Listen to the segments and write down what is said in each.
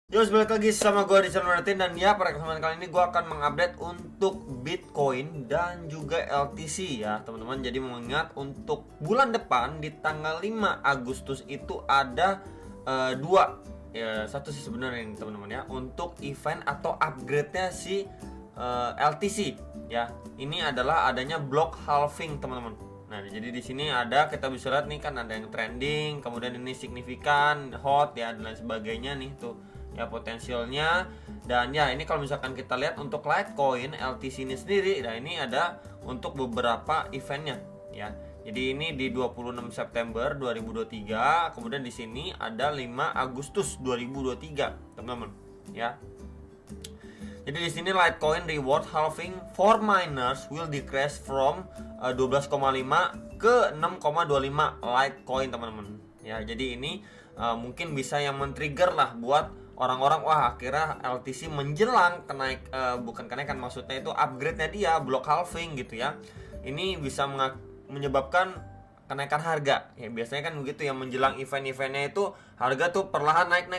Yo, balik lagi sama gue di channel Martin. Dan ya, pada kesempatan kali ini gue akan mengupdate untuk Bitcoin dan juga LTC ya teman-teman. Jadi mengingat untuk bulan depan di tanggal 5 Agustus itu ada dua ya, satu sih sebenarnya ini teman-teman ya, untuk event atau upgrade-nya si LTC ya. Ini adalah adanya block halving teman-teman. Nah, jadi di sini ada, kita bisa lihat nih kan ada yang trending, kemudian ini signifikan, hot ya dan lain sebagainya nih tuh ya potensialnya. Dan ya ini kalau misalkan kita lihat untuk Litecoin LTC ini sendiri, nah ini ada untuk beberapa eventnya ya. Jadi ini di 26 September 2023, kemudian di sini ada 5 Agustus 2023 teman-teman ya. Jadi di sini Litecoin reward halving for miners will decrease from 12,5 ke 6,25 Litecoin teman-teman. Ya, jadi ini mungkin bisa yang men-trigger lah buat orang-orang, wah akhirnya LTC menjelang bukan kenaikan, maksudnya itu upgrade-nya dia block halving gitu ya. Ini bisa menyebabkan kenaikan harga ya, biasanya kan begitu ya, menjelang event-eventnya itu harga tuh perlahan naik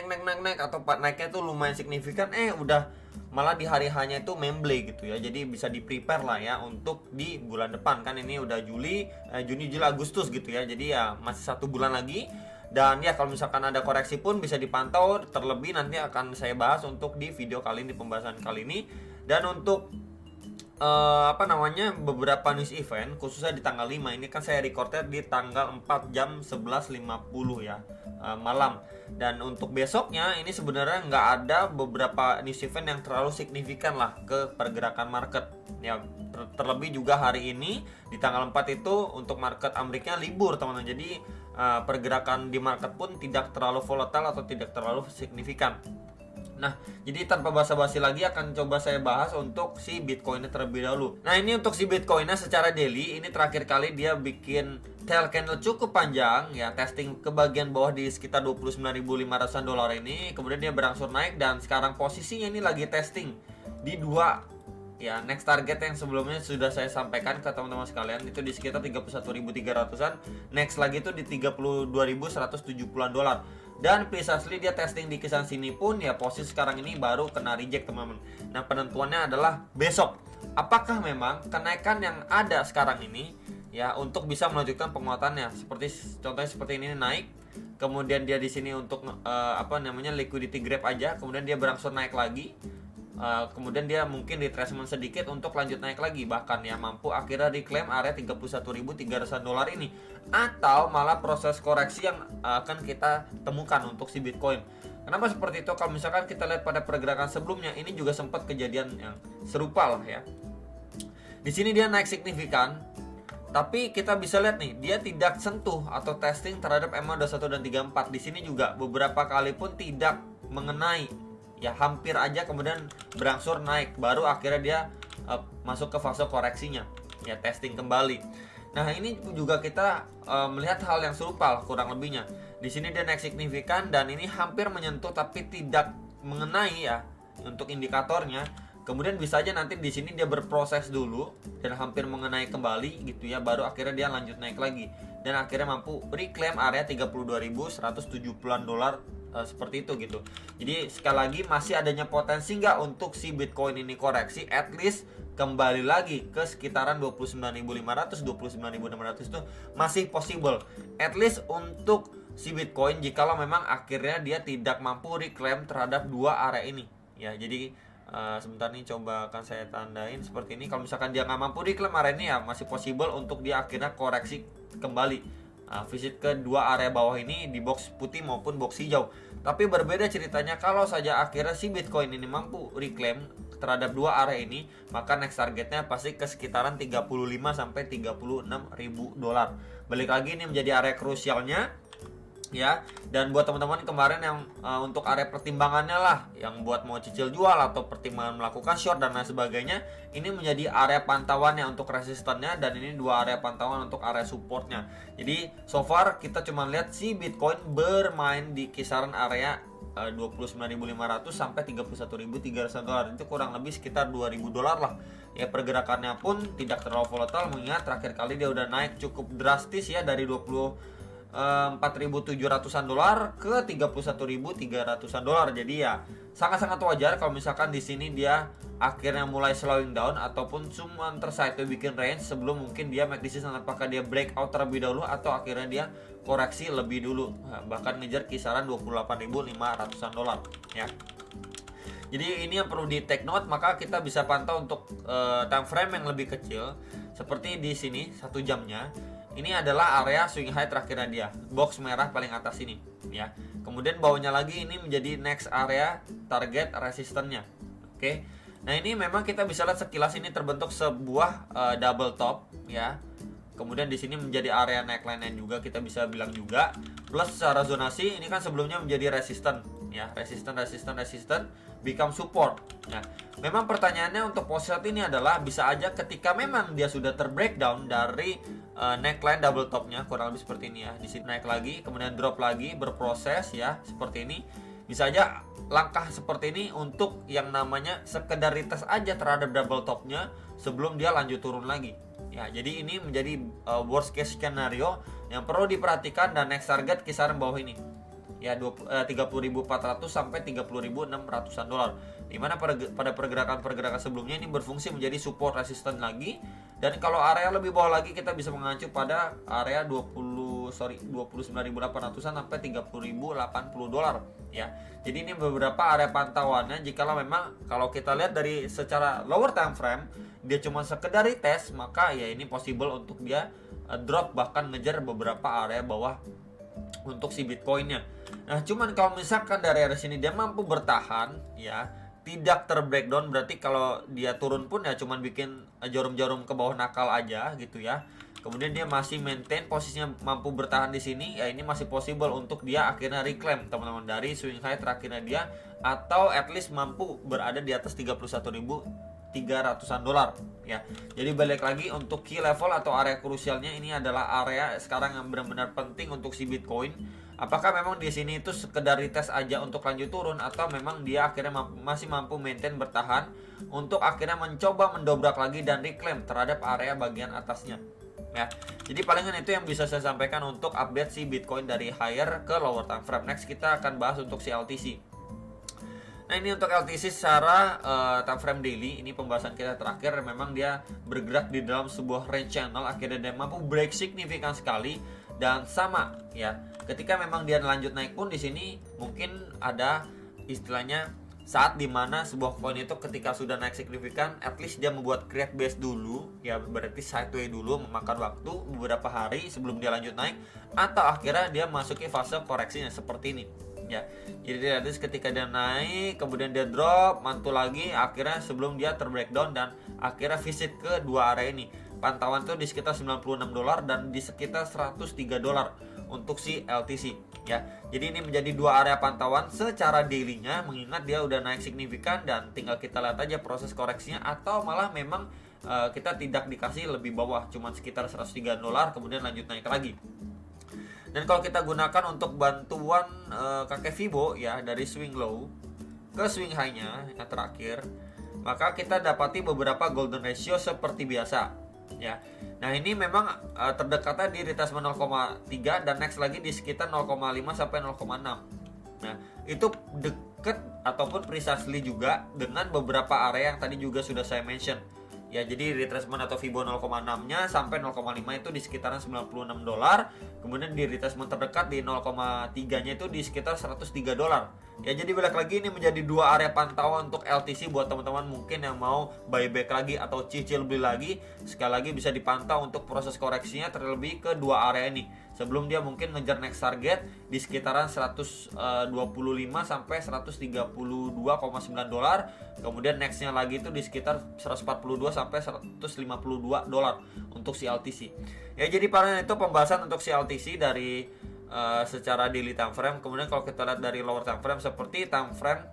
atau naiknya tuh lumayan signifikan, udah malah di hari hanya itu memble gitu ya. Jadi bisa di prepare lah ya untuk di bulan depan, kan ini udah Juni, Juli, Agustus gitu ya. Jadi ya masih 1 bulan lagi. Dan ya kalau misalkan ada koreksi pun bisa dipantau, terlebih nanti akan saya bahas untuk di video kali ini, pembahasan kali ini. Dan untuk beberapa news event khususnya di tanggal 5 ini kan saya recordnya di tanggal 4 jam 11.50 ya malam. Dan untuk besoknya ini sebenarnya nggak ada beberapa news event yang terlalu signifikan lah ke pergerakan market ya. Terlebih juga hari ini di tanggal 4 itu untuk market Amerika libur teman-teman. Jadi pergerakan di market pun tidak terlalu volatile atau tidak terlalu signifikan. Nah, jadi tanpa basa-basi lagi akan coba saya bahas untuk si Bitcoinnya terlebih dahulu. Nah, ini untuk si Bitcoinnya secara daily, ini terakhir kali dia bikin tail candle cukup panjang ya, testing ke bagian bawah di sekitar 29.500-an dolar ini, kemudian dia berangsur naik dan sekarang posisinya ini lagi testing di dua ya next target yang sebelumnya sudah saya sampaikan ke teman-teman sekalian, itu di sekitar 31.300-an. Next lagi itu di 32.170-an dolar. Dan precisely dia testing di kisaran sini pun ya, posisi sekarang ini baru kena reject teman-teman. Nah, penentuannya adalah besok. Apakah memang kenaikan yang ada sekarang ini ya untuk bisa melanjutkan penguatannya, contohnya seperti ini naik, kemudian dia di sini untuk liquidity grab aja, kemudian dia berangsur naik lagi. Kemudian dia mungkin retracement sedikit untuk lanjut naik lagi, bahkan ya mampu akhirnya diklaim area 31.300 dolar ini, atau malah proses koreksi yang akan kita temukan untuk si Bitcoin. Kenapa seperti itu? Kalau misalkan kita lihat pada pergerakan sebelumnya, ini juga sempat kejadian yang serupa lah ya. Di sini dia naik signifikan, tapi kita bisa lihat nih, dia tidak sentuh atau testing terhadap MA21 dan 34. Di sini juga beberapa kali pun tidak mengenai ya, hampir aja, kemudian berangsur naik, baru akhirnya dia masuk ke fase koreksinya ya, testing kembali. Nah, ini juga kita melihat hal yang serupa lah, kurang lebihnya. Di sini dia naik signifikan dan ini hampir menyentuh tapi tidak mengenai ya untuk indikatornya. Kemudian bisa aja nanti di sini dia berproses dulu dan hampir mengenai kembali gitu ya, baru akhirnya dia lanjut naik lagi dan akhirnya mampu reclaim area 32.170-an dolar seperti itu gitu. Jadi sekali lagi masih adanya potensi nggak untuk si Bitcoin ini koreksi, at least kembali lagi ke sekitaran 29.500, 29.600 itu masih possible. At least untuk si Bitcoin jikalau memang akhirnya dia tidak mampu reclaim terhadap dua area ini. Ya, jadi sebentar nih coba akan saya tandain seperti ini. Kalau misalkan dia nggak mampu reclaim area ini ya masih possible untuk dia akhirnya koreksi kembali. Visit ke dua area bawah ini di box putih maupun box hijau. Tapi berbeda ceritanya kalau saja akhirnya si Bitcoin ini mampu reclaim terhadap dua area ini, maka next targetnya pasti ke sekitaran 35 sampai 36 ribu dolar. Balik lagi ini menjadi area krusialnya ya. Dan buat teman-teman kemarin yang untuk area pertimbangannya lah, yang buat mau cicil jual atau pertimbangan melakukan short dan lain sebagainya, ini menjadi area pantauannya untuk resistannya, dan ini dua area pantauan untuk area supportnya. Jadi so far kita cuma lihat si Bitcoin bermain di kisaran area 29.500 sampai 31.300 dolar. Itu kurang lebih sekitar 2.000 dolar lah. Ya, pergerakannya pun tidak terlalu volatile mengingat terakhir kali dia udah naik cukup drastis ya, dari 4.700-an dolar ke 31.300-an dolar. Jadi ya sangat-sangat wajar kalau misalkan di sini dia akhirnya mulai slowing down ataupun cuma terside bikin range sebelum mungkin dia make decision apakah dia breakout terlebih dahulu atau akhirnya dia koreksi lebih dulu, bahkan ngejar kisaran 28.500-an dolar ya. Jadi ini yang perlu di take note, maka kita bisa pantau untuk time frame yang lebih kecil seperti di sini 1 jamnya. Ini adalah area swing high terakhirnya dia, box merah paling atas ini ya. Kemudian bawahnya lagi ini menjadi next area target resistennya. Oke. Nah, ini memang kita bisa lihat sekilas ini terbentuk sebuah double top ya. Kemudian di sini menjadi area neckline juga kita bisa bilang juga. Plus secara zonasi ini kan sebelumnya menjadi resisten ya, resisten become support. Nah, memang pertanyaannya untuk posisi ini adalah bisa aja ketika memang dia sudah terbreakdown dari neckline double topnya kurang lebih seperti ini ya. Di sini naik lagi, kemudian drop lagi, berproses ya seperti ini. Bisa aja langkah seperti ini untuk yang namanya sekedar retest aja terhadap double topnya sebelum dia lanjut turun lagi. Ya, jadi ini menjadi worst case scenario yang perlu diperhatikan dan next target kisaran bawah ini. Ya 30.400 sampai 30.600-an dolar. Dimana pada pergerakan sebelumnya ini berfungsi menjadi support resisten lagi. Dan kalau area lebih bawah lagi kita bisa mengacu pada area 29.800-an sampai 30.080 dolar ya. Jadi ini beberapa area pantauannya. Jikalau memang kalau kita lihat dari secara lower time frame dia cuma sekedar retest, maka ya ini possible untuk dia drop bahkan ngejar beberapa area bawah untuk si Bitcoinnya. Nah, cuman kalau misalkan dari area sini dia mampu bertahan ya, tidak terbreakdown, berarti kalau dia turun pun ya cuman bikin jarum-jarum ke bawah nakal aja gitu ya. Kemudian dia masih maintain posisinya mampu bertahan di sini, ya ini masih possible untuk dia akhirnya reclaim teman-teman dari swing high terakhirnya dia, atau at least mampu berada di atas 31.300-an dolar ya. Jadi balik lagi untuk key level atau area krusialnya ini adalah area sekarang yang benar-benar penting untuk si Bitcoin. Apakah memang di sini itu sekedar retest aja untuk lanjut turun atau memang dia akhirnya masih mampu maintain bertahan untuk akhirnya mencoba mendobrak lagi dan reclaim terhadap area bagian atasnya ya. Jadi palingan itu yang bisa saya sampaikan untuk update si Bitcoin dari higher ke lower time frame. Next kita akan bahas untuk si LTC. Nah, ini untuk LTC secara time frame daily, ini pembahasan kita terakhir. Memang dia bergerak di dalam sebuah range channel, akhirnya dia mampu break signifikan sekali. Dan sama ya, ketika memang dia lanjut naik pun di sini mungkin ada istilahnya saat dimana sebuah coin itu ketika sudah naik signifikan, at least dia membuat create base dulu ya, berarti sideway dulu, memakan waktu beberapa hari sebelum dia lanjut naik, atau akhirnya dia masuki fase koreksinya seperti ini ya. Jadi at least ketika dia naik kemudian dia drop, mantul lagi, akhirnya sebelum dia terbreakdown dan akhirnya visit ke dua area ini. Pantauan tuh di sekitar 96 dolar dan di sekitar 103 dolar untuk si LTC ya. Jadi ini menjadi dua area pantauan secara daily-nya, mengingat dia udah naik signifikan dan tinggal kita lihat aja proses koreksinya, atau malah memang kita tidak dikasih lebih bawah, cuma sekitar 103 dolar kemudian lanjut naik lagi. Dan kalau kita gunakan untuk bantuan kakek Fibo ya, dari swing low ke swing high-nya yang terakhir, maka kita dapati beberapa golden ratio seperti biasa ya. Nah, ini memang terdekatnya di retracement 0,3 dan next lagi di sekitar 0,5 sampai 0,6. Nah, itu deket ataupun precisely juga dengan beberapa area yang tadi juga sudah saya mention. Ya, jadi retracement atau Fibo 0,6-nya sampai 0,5 itu di sekitaran 96 dolar. Kemudian di retracement terdekat di 0,3-nya itu di sekitar 103 dolar. Ya, jadi balik lagi ini menjadi dua area pantauan untuk LTC buat teman-teman mungkin yang mau buyback lagi atau cicil beli lagi. Sekali lagi bisa dipantau untuk proses koreksinya terlebih ke dua area ini. Sebelum dia mungkin ngejar next target di sekitaran 125 sampai 132,9 dolar. Kemudian nextnya lagi itu di sekitar 142 sampai 152 dolar untuk si LTC. Ya, jadi pada itu pembahasan untuk si LTC dari secara daily time frame. Kemudian kalau kita lihat dari lower time frame seperti time frame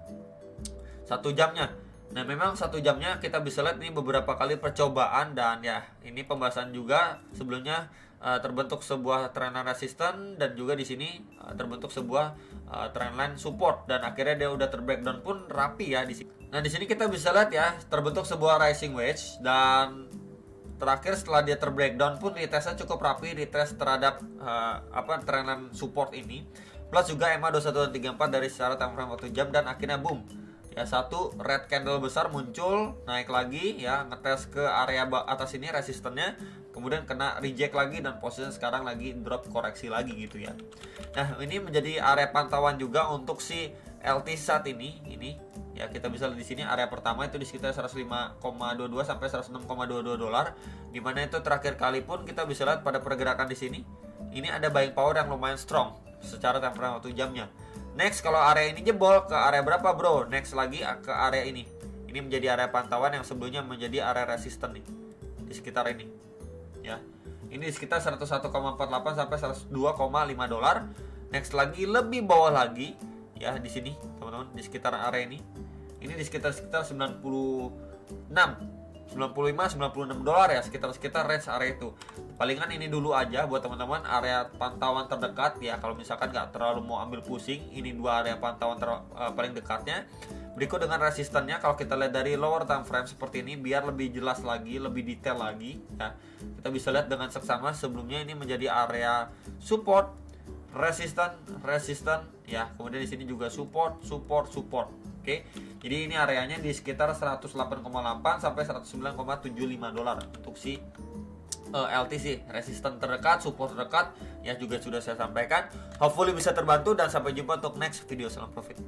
1 jamnya. Nah, memang 1 jamnya kita bisa lihat ini beberapa kali percobaan, dan ya ini pembahasan juga sebelumnya terbentuk sebuah trendline resistance dan juga di sini terbentuk sebuah trendline support, dan akhirnya dia udah terbreakdown pun rapi ya di sini. Nah, di sini kita bisa lihat ya terbentuk sebuah rising wedge, dan terakhir setelah dia terbreakdown pun retestnya cukup rapi, retest terhadap trendline support ini, plus juga EMA 2134 dari secara time frame 1 jam, dan akhirnya boom ya, satu red candle besar muncul, naik lagi ya, ngetes ke area atas ini resistennya, kemudian kena reject lagi dan posisinya sekarang lagi drop koreksi lagi gitu ya. Nah, ini menjadi area pantauan juga untuk si LT saat ini ya, kita bisa lihat di sini area pertama itu di sekitar 105,22 sampai 106,22 dolar, dimana itu terakhir kali pun kita bisa lihat pada pergerakan di sini ini ada buying power yang lumayan strong secara time frame 1 jamnya. Next, kalau area ini jebol ke area berapa bro? Next lagi ke area ini. Ini menjadi area pantauan yang sebelumnya menjadi area resisten nih, di sekitar ini ya. Ini di sekitar 101,48 sampai 102,5 dolar. Next lagi lebih bawah lagi ya, di sini teman-teman, di sekitar area ini. Ini di sekitar 96 96 dolar ya, sekitar range area itu. Palingan ini dulu aja buat teman-teman area pantauan terdekat ya, kalau misalkan nggak terlalu mau ambil pusing. Ini dua area pantauan paling dekatnya. Berikut dengan resistennya, kalau kita lihat dari lower time frame seperti ini biar lebih jelas lagi, lebih detail lagi ya. Kita bisa lihat dengan seksama sebelumnya ini menjadi area support, resisten ya. Kemudian di sini juga support. Oke. Jadi ini areanya di sekitar 108,8 sampai 109,75 dolar untuk si LTC, resisten terdekat, support terdekat ya, juga sudah saya sampaikan. Hopefully bisa terbantu dan sampai jumpa untuk next video. Salam profit.